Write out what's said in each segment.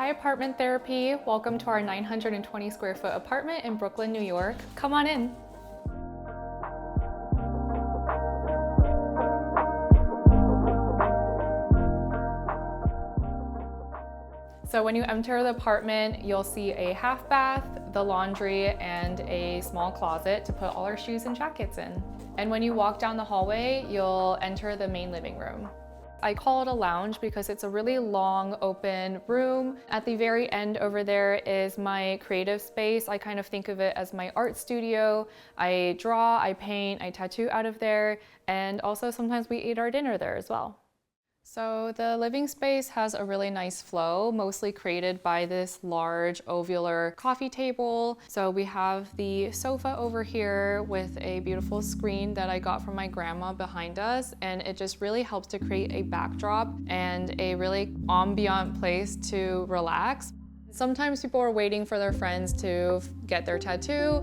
Hi Apartment Therapy, welcome to our 920 square foot apartment in Brooklyn, New York. Come on in. So when you enter the apartment, you'll see a half bath, the laundry, and a small closet to put all our shoes and jackets in. And when you walk down the hallway, you'll enter the main living room. I call it a lounge because it's a really long, open room. At the very end over there is my creative space. I kind of think of it as my art studio. I draw, I paint, I tattoo out of there, and also sometimes we eat our dinner there as well. So the living space has a really nice flow, mostly created by this large ovular coffee table. So we have the sofa over here with a beautiful screen that I got from my grandma behind us, and it just really helps to create a backdrop and a really ambient place to relax. Sometimes people are waiting for their friends to get their tattoo.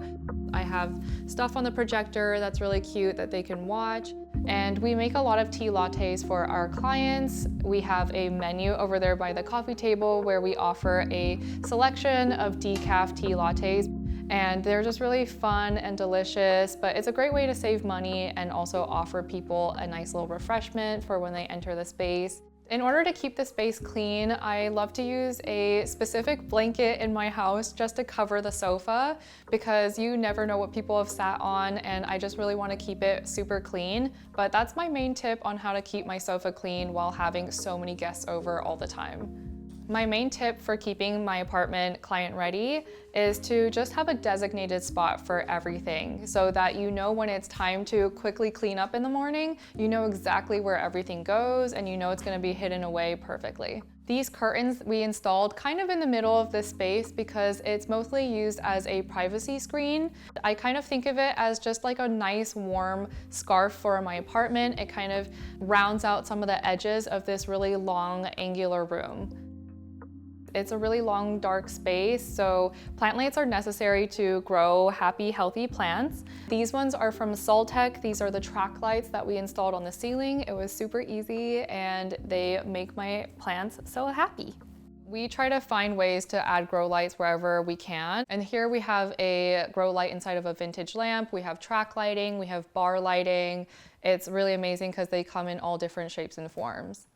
I have stuff on the projector that's really cute that they can watch. And we make a lot of tea lattes for our clients. We have a menu over there by the coffee table where we offer a selection of decaf tea lattes. And they're just really fun and delicious, but it's a great way to save money and also offer people a nice little refreshment for when they enter the space. In order to keep the space clean, I love to use a specific blanket in my house just to cover the sofa because you never know what people have sat on, and I just really want to keep it super clean. But that's my main tip on how to keep my sofa clean while having so many guests over all the time. My main tip for keeping my apartment client ready is to just have a designated spot for everything so that you know when it's time to quickly clean up in the morning, you know exactly where everything goes and you know it's going to be hidden away perfectly. These curtains we installed kind of in the middle of this space because it's mostly used as a privacy screen. I kind of think of it as just like a nice warm scarf for my apartment. It kind of rounds out some of the edges of this really long angular room. It's a really long, dark space, so plant lights are necessary to grow happy, healthy plants. These ones are from Soltech. These are the track lights that we installed on the ceiling. It was super easy, and they make my plants so happy. We try to find ways to add grow lights wherever we can. And here we have a grow light inside of a vintage lamp. We have track lighting, we have bar lighting. It's really amazing because they come in all different shapes and forms.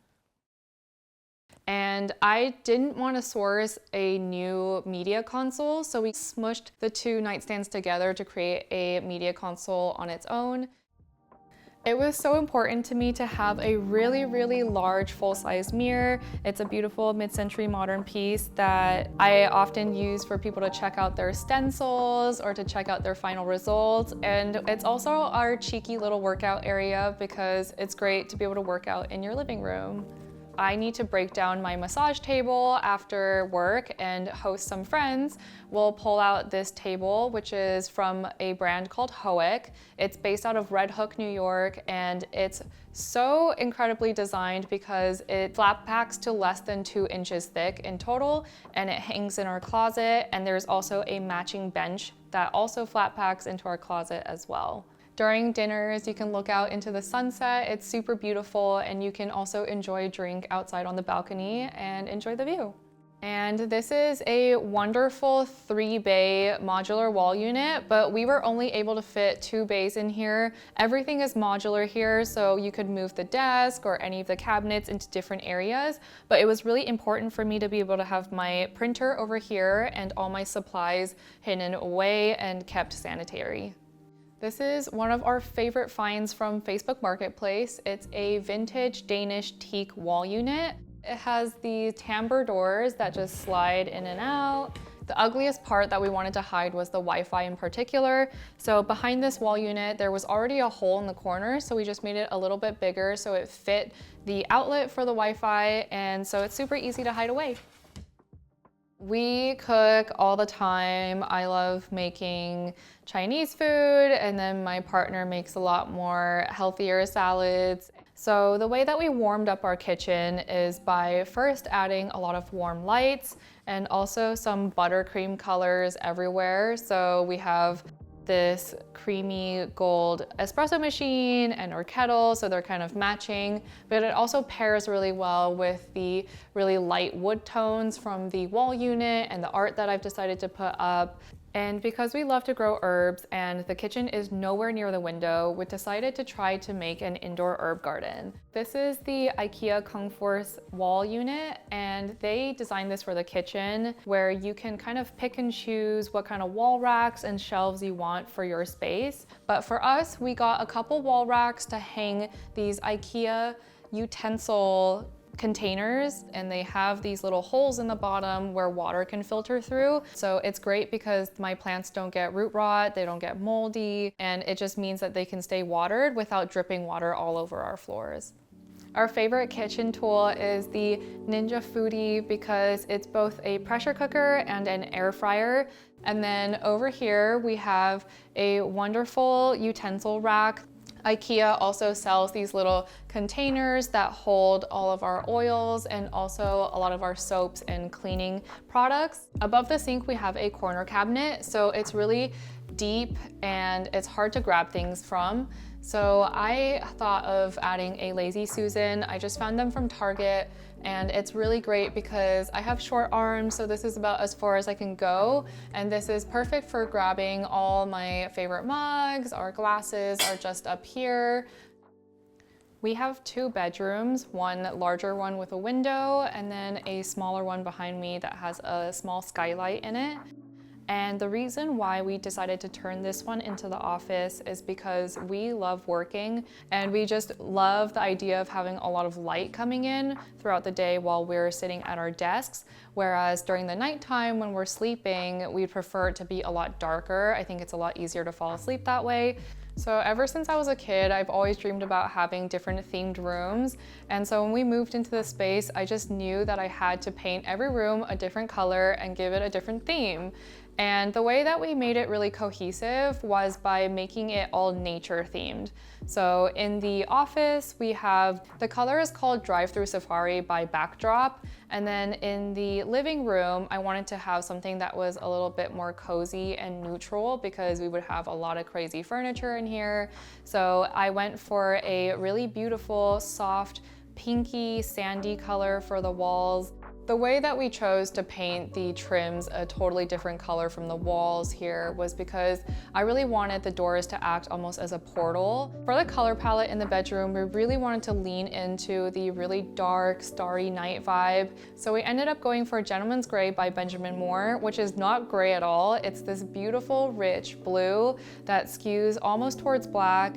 And I didn't want to source a new media console, so we smushed the two nightstands together to create a media console on its own. It was so important to me to have a really, really large full-size mirror. It's a beautiful mid-century modern piece that I often use for people to check out their stencils or to check out their final results. And it's also our cheeky little workout area because it's great to be able to work out in your living room. I need to break down my massage table after work and host some friends. We'll pull out this table, which is from a brand called Hoek. It's based out of Red Hook, New York, and it's so incredibly designed because it flat packs to less than 2 inches thick in total, and it hangs in our closet, and there's also a matching bench that also flat packs into our closet as well. During dinners, you can look out into the sunset. It's super beautiful, and you can also enjoy a drink outside on the balcony and enjoy the view. And this is a wonderful 3-bay modular wall unit, but we were only able to fit 2 bays in here. Everything is modular here, so you could move the desk or any of the cabinets into different areas, but it was really important for me to be able to have my printer over here and all my supplies hidden away and kept sanitary. This is one of our favorite finds from Facebook Marketplace. It's a vintage Danish teak wall unit. It has these timbre doors that just slide in and out. The ugliest part that we wanted to hide was the Wi-Fi in particular. So behind this wall unit, there was already a hole in the corner, so we just made it a little bit bigger so it fit the outlet for the Wi-Fi, and so it's super easy to hide away. We cook all the time. I love making Chinese food, and then my partner makes a lot more healthier salads. So the way that we warmed up our kitchen is by first adding a lot of warm lights and also some buttercream colors everywhere. So we have this creamy gold espresso machine and our kettle, so they're kind of matching, but it also pairs really well with the really light wood tones from the wall unit and the art that I've decided to put up. And because we love to grow herbs and the kitchen is nowhere near the window, we decided to try to make an indoor herb garden. This is the IKEA Kung Force wall unit, and they designed this for the kitchen where you can kind of pick and choose what kind of wall racks and shelves you want for your space. But for us, we got a couple wall racks to hang these IKEA utensil containers, and they have these little holes in the bottom where water can filter through. So it's great because my plants don't get root rot, they don't get moldy, and it just means that they can stay watered without dripping water all over our floors. Our favorite kitchen tool is the Ninja Foodie because it's both a pressure cooker and an air fryer. And then over here we have a wonderful utensil rack. IKEA also sells these little containers that hold all of our oils and also a lot of our soaps and cleaning products. Above the sink, we have a corner cabinet, so it's really deep and it's hard to grab things from. So I thought of adding a Lazy Susan. I just found them from Target, and it's really great because I have short arms, so this is about as far as I can go. And this is perfect for grabbing all my favorite mugs. Our glasses are just up here. We have two bedrooms, one larger one with a window, and then a smaller one behind me that has a small skylight in it. And the reason why we decided to turn this one into the office is because we love working and we just love the idea of having a lot of light coming in throughout the day while we're sitting at our desks. Whereas during the nighttime when we're sleeping, we'd prefer it to be a lot darker. I think it's a lot easier to fall asleep that way. So ever since I was a kid, I've always dreamed about having different themed rooms. And so when we moved into the space, I just knew that I had to paint every room a different color and give it a different theme. And the way that we made it really cohesive was by making it all nature themed. So in the office, we have, the color is called Drive-Through Safari by Backdrop. And then in the living room, I wanted to have something that was a little bit more cozy and neutral because we would have a lot of crazy furniture in here. So I went for a really beautiful, soft, pinky, sandy color for the walls. The way that we chose to paint the trims a totally different color from the walls here was because I really wanted the doors to act almost as a portal. For the color palette in the bedroom, we really wanted to lean into the really dark, starry night vibe. So we ended up going for Gentleman's Gray by Benjamin Moore, which is not gray at all. It's this beautiful, rich blue that skews almost towards black.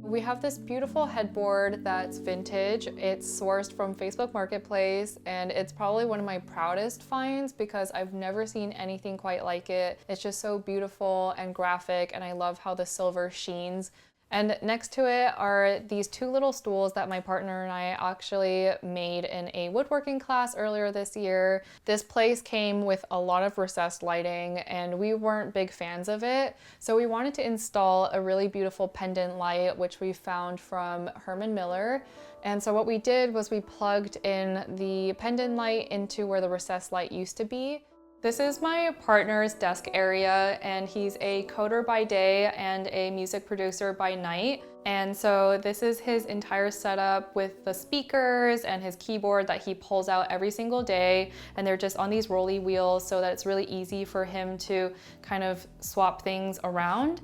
We have this beautiful headboard that's vintage. It's sourced from Facebook Marketplace, and it's probably one of my proudest finds because I've never seen anything quite like it. It's just so beautiful and graphic, and I love how the silver sheens. And next to it are these two little stools that my partner and I actually made in a woodworking class earlier this year. This place came with a lot of recessed lighting and we weren't big fans of it. So we wanted to install a really beautiful pendant light, which we found from Herman Miller. And so what we did was we plugged in the pendant light into where the recessed light used to be. This is my partner's desk area, and he's a coder by day and a music producer by night. And so this is his entire setup with the speakers and his keyboard that he pulls out every single day. And they're just on these rolly wheels so that it's really easy for him to kind of swap things around.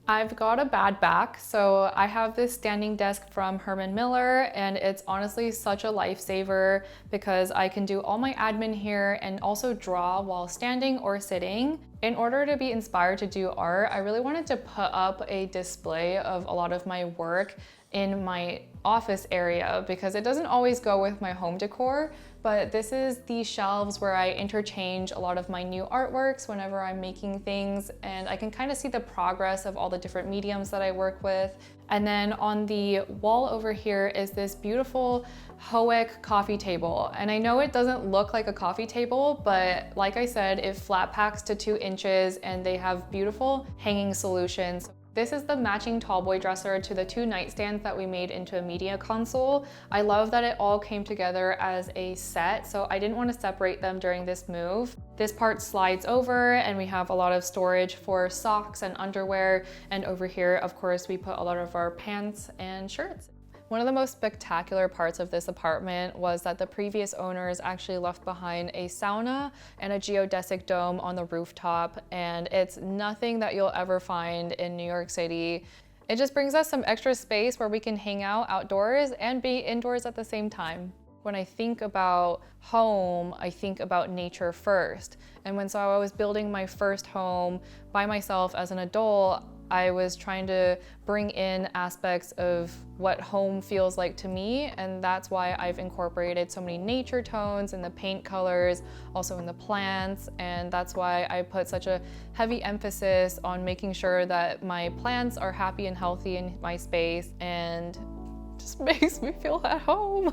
I've got a bad back, so I have this standing desk from Herman Miller, and it's honestly such a lifesaver because I can do all my admin here and also draw while standing or sitting. In order to be inspired to do art, I really wanted to put up a display of a lot of my work in my office area because it doesn't always go with my home decor, but this is the shelves where I interchange a lot of my new artworks whenever I'm making things, and I can kind of see the progress of all the different mediums that I work with. And then on the wall over here is this beautiful Hoek coffee table. And I know it doesn't look like a coffee table, but like I said, it flat packs to 2 inches and they have beautiful hanging solutions. This is the matching tallboy dresser to the 2 nightstands that we made into a media console. I love that it all came together as a set, so I didn't want to separate them during this move. This part slides over and we have a lot of storage for socks and underwear, and over here, of course, we put a lot of our pants and shirts. One of the most spectacular parts of this apartment was that the previous owners actually left behind a sauna and a geodesic dome on the rooftop, and it's nothing that you'll ever find in New York City. It just brings us some extra space where we can hang out outdoors and be indoors at the same time. When I think about home, I think about nature first. And when I was building my first home by myself as an adult, I was trying to bring in aspects of what home feels like to me, and that's why I've incorporated so many nature tones in the paint colors, also in the plants, and that's why I put such a heavy emphasis on making sure that my plants are happy and healthy in my space, and just makes me feel at home.